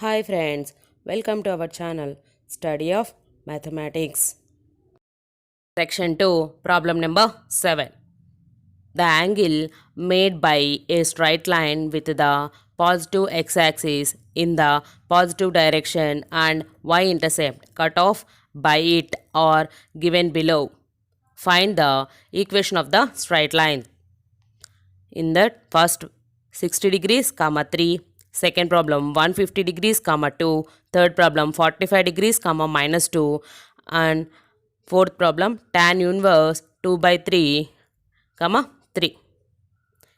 Hi friends, welcome to our channel Study of Mathematics. Section 2, problem number 7. The angle made by a straight line with the positive x-axis in the positive direction and y-intercept cut off by it are given below. Find the equation of the straight line. In that first 60 degrees comma 3, second problem 150 degrees comma 2, third problem 45 degrees comma minus 2, and fourth problem tan inverse 2 by 3 comma 3.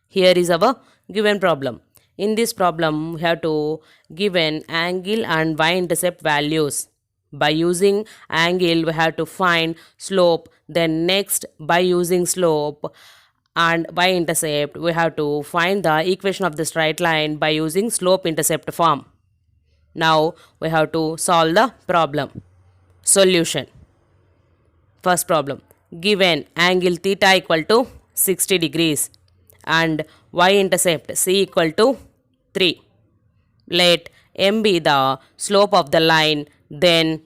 Here is our given problem. In this problem we have to give an angle and y-intercept values. By using angle we have to find slope, then next by using slope and y-intercept we have to find the equation of the straight line by using slope-intercept form. Now we have to solve the problem. Solution. First problem. Given angle theta equal to 60 degrees and y-intercept c equal to 3. Let m be the slope of the line, then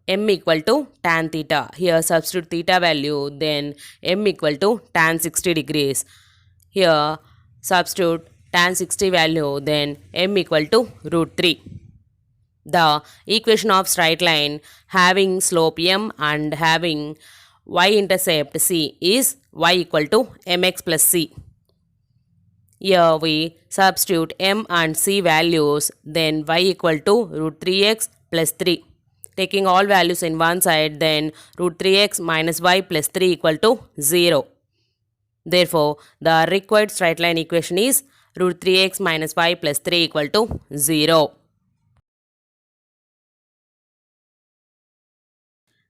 m equal to tan theta. Here substitute theta value, then m equal to tan 60 degrees. Here substitute tan 60 value, then m equal to root 3. The equation of straight line having slope m and having y-intercept c is y equal to mx plus c. Here we substitute m and c values, then y equal to root 3x plus 3. Taking all values in one side, then root 3x minus y plus 3 equal to 0. Therefore, the required straight line equation is root 3x minus y plus 3 equal to 0.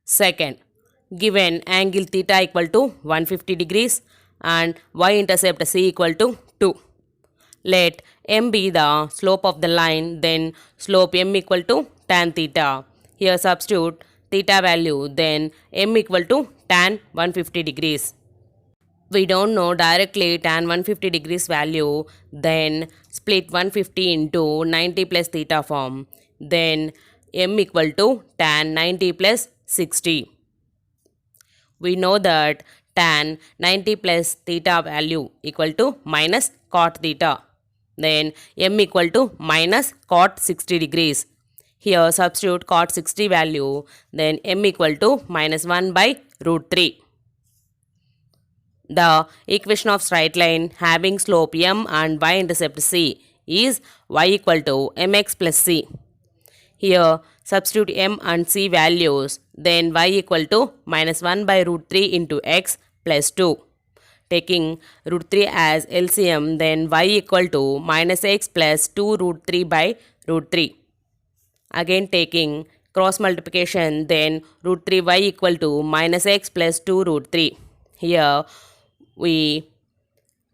Second, given angle theta equal to 150 degrees and y-intercept c equal to 2. Let m be the slope of the line, then slope m equal to tan theta. Here substitute theta value, then m equal to tan 150 degrees. We don't know directly tan 150 degrees value, then split 150 into 90 plus theta form, then m equal to tan 90 plus 60. We know that tan 90 plus theta value equal to minus cot theta. Then m equal to minus cot 60 degrees. Here substitute cot 60 value, then m equal to minus 1 by root 3. The equation of straight line having slope m and y-intercept c is y equal to mx plus c. Here substitute m and c values, then y equal to minus 1 by root 3 into x plus 2. Taking root 3 as LCM, then y equal to minus x plus 2 root 3 by root 3. Again taking cross multiplication, then root 3y equal to minus x plus 2 root 3. Here we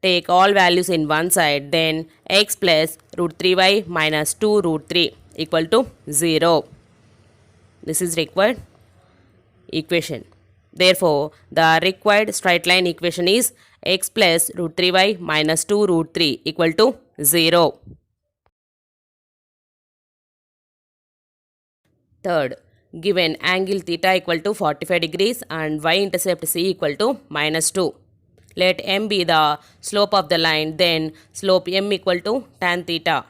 take all values in one side, then x plus root 3y minus 2 root 3 equal to 0. This is required equation. Therefore, the required straight line equation is x plus root 3y minus 2 root 3 equal to 0. Third, given angle theta equal to 45 degrees and y-intercept c equal to minus 2. Let m be the slope of the line, then slope m equal to tan theta.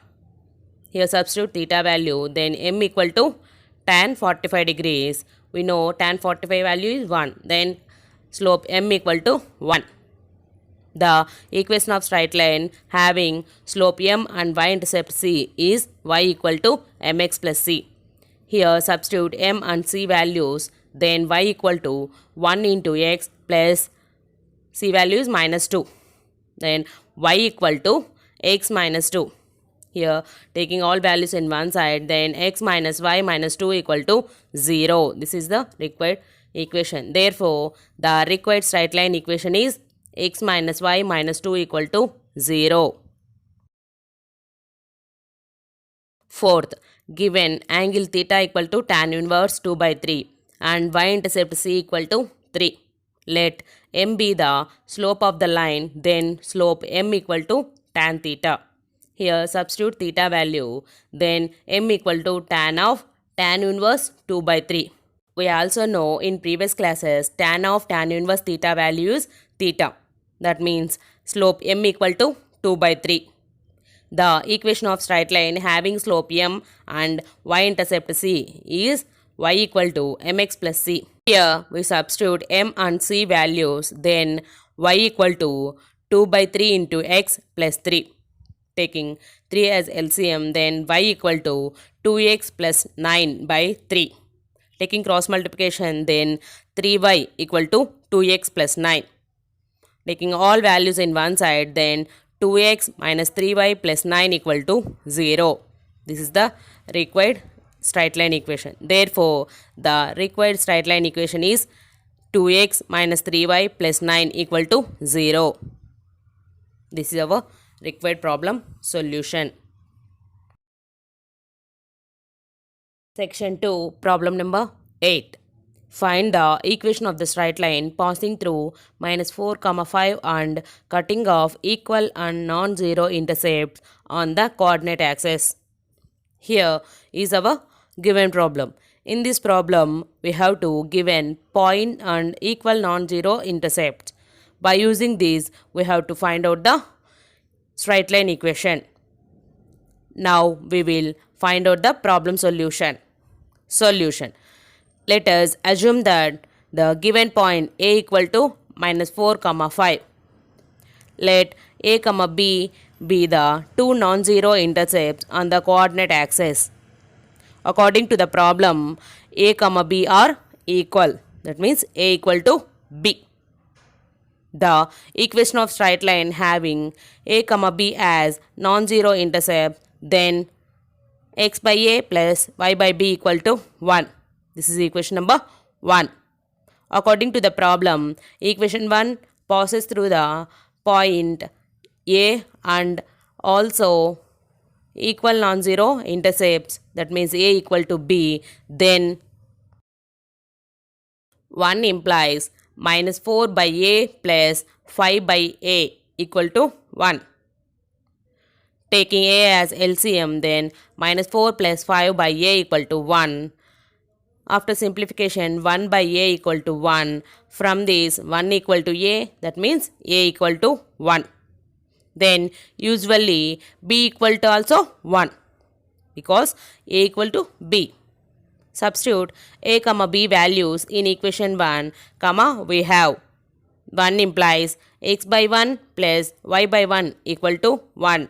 Here substitute theta value, then m equal to tan 45 degrees. We know tan 45 value is 1, then slope m equal to 1. The equation of straight line having slope m and y-intercept c is y equal to mx plus c. Here substitute m and c values, then y equal to 1 into x plus c value is minus 2. Then y equal to x minus 2. Here taking all values in one side, then x minus y minus 2 equal to 0. This is the required equation. Therefore, the required straight line equation is x minus y minus 2 equal to 0. Fourth, given angle theta equal to tan inverse 2 by 3 and y-intercept c equal to 3. Let m be the slope of the line, then slope m equal to tan theta. Here substitute theta value, then m equal to tan of tan inverse 2 by 3. We also know in previous classes tan of tan inverse theta value is theta. That means slope m equal to 2 by 3. The equation of straight line having slope m and y-intercept c is y equal to mx plus c. Here we substitute m and c values, then y equal to 2 by 3 into x plus 3. Taking 3 as LCM, then y equal to 2x plus 9 by 3. Taking cross multiplication, then 3y equal to 2x plus 9. Taking all values in one side, then 2x minus 3y plus 9 equal to 0. This is the required straight line equation. Therefore, the required straight line equation is 2x minus 3y plus 9 equal to 0. This is our required problem solution. Section 2, problem number 8. Find the equation of the straight line passing through minus 4, 5 and cutting off equal and non-zero intercepts on the coordinate axis. Here is our given problem. In this problem, we have to given point and equal non-zero intercepts. By using these, we have to find out the straight line equation. Now we will find out the problem solution. Let us assume that the given point a equal to minus 4, 5. Let a, b be the two non-zero intercepts on the coordinate axis. According to the problem, a, b are equal. That means a equal to b. The equation of straight line having a, b as non-zero intercept, then x by a plus y by b equal to 1. This is equation number 1. According to the problem, equation 1 passes through the point a and also equal non-zero intercepts. That means a equal to b. Then 1 implies minus 4 by a plus 5 by a equal to 1. Taking a as LCM, then minus 4 plus 5 by a equal to 1. After simplification, 1 by a equal to 1. From this, 1 equal to a, that means a equal to 1. Then usually b equal to also 1 because a equal to b. Substitute a, b values in equation 1, we have 1 implies x by 1 plus y by 1 equal to 1.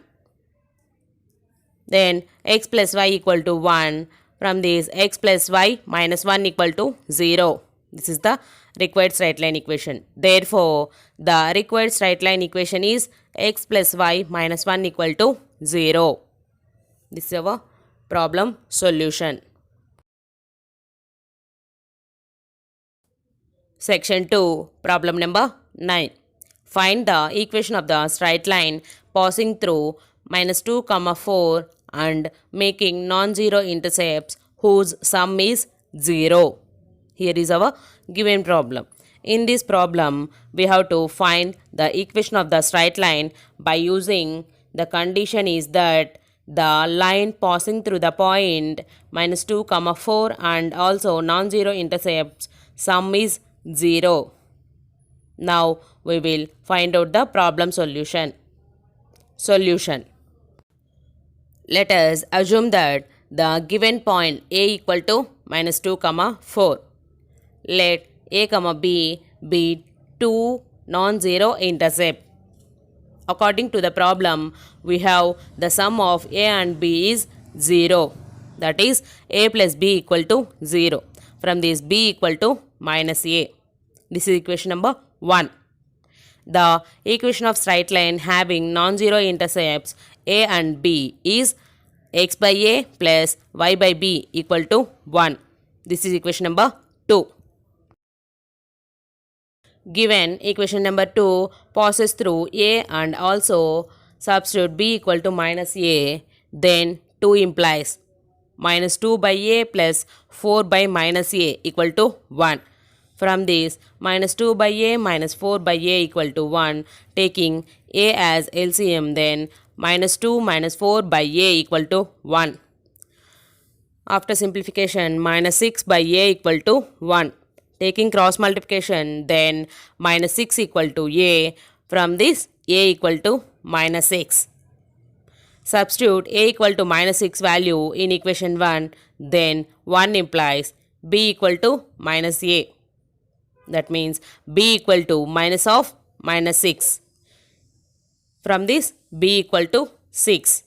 Then x plus y equal to 1. From this, x plus y minus 1 equal to 0. This is the required straight line equation. Therefore, the required straight line equation is x plus y minus 1 equal to 0. This is our problem solution. Section 2, problem number 9. Find the equation of the straight line passing through minus 2, 4 and making non-zero intercepts whose sum is 0. Here is our given problem. In this problem, we have to find the equation of the straight line by using the condition is that the line passing through the point minus 2, 4 and also non-zero intercepts sum is 0. Now we will find out the problem solution. Let us assume that the given point a equal to minus 2, 4. Let a, b be two non-zero intercept. According to the problem, we have the sum of a and b is 0. That is a plus b equal to 0. From this, b equal to minus a. This is equation number 1. The equation of straight line having non-zero intercepts a and b is x by a plus y by b equal to 1. This is equation number 2. Given equation number 2 passes through a and also substitute b equal to minus a, then 2 implies minus 2 by a plus 4 by minus a equal to 1. From this, minus 2 by a minus 4 by a equal to 1, taking a as LCM, then minus 2 minus 4 by a equal to 1. After simplification, minus 6 by a equal to 1. Taking cross multiplication, then minus 6 equal to a. From this, a equal to minus 6. Substitute a equal to minus 6 value in equation 1, then 1 implies b equal to minus a. That means b equal to minus of minus 6. From this, b equal to 6.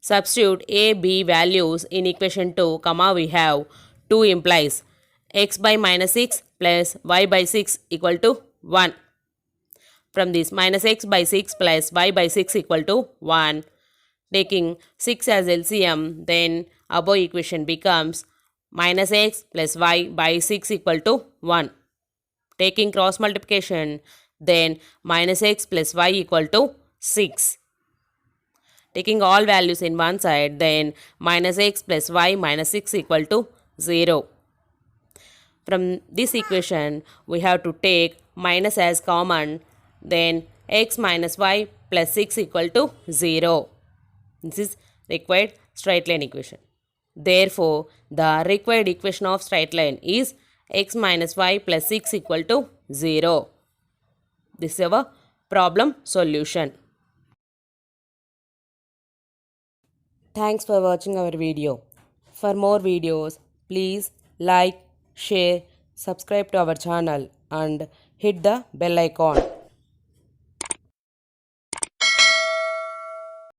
Substitute a, b values in equation 2, comma we have 2 implies x by minus 6 plus y by 6 equal to 1. From this, minus x by 6 plus y by 6 equal to 1. Taking 6 as LCM, then above equation becomes minus x plus y by 6 equal to 1. Taking cross multiplication, then minus x plus y equal to 6. Taking all values in one side, then minus x plus y minus 6 equal to 0. From this equation, we have to take minus as common, then x minus y plus 6 equal to 0. This is required straight line equation. Therefore, the required equation of straight line is x minus y plus 6 equal to 0. This is our problem solution. Thanks for watching our video. For more videos, please like, share, subscribe to our channel and hit the bell icon.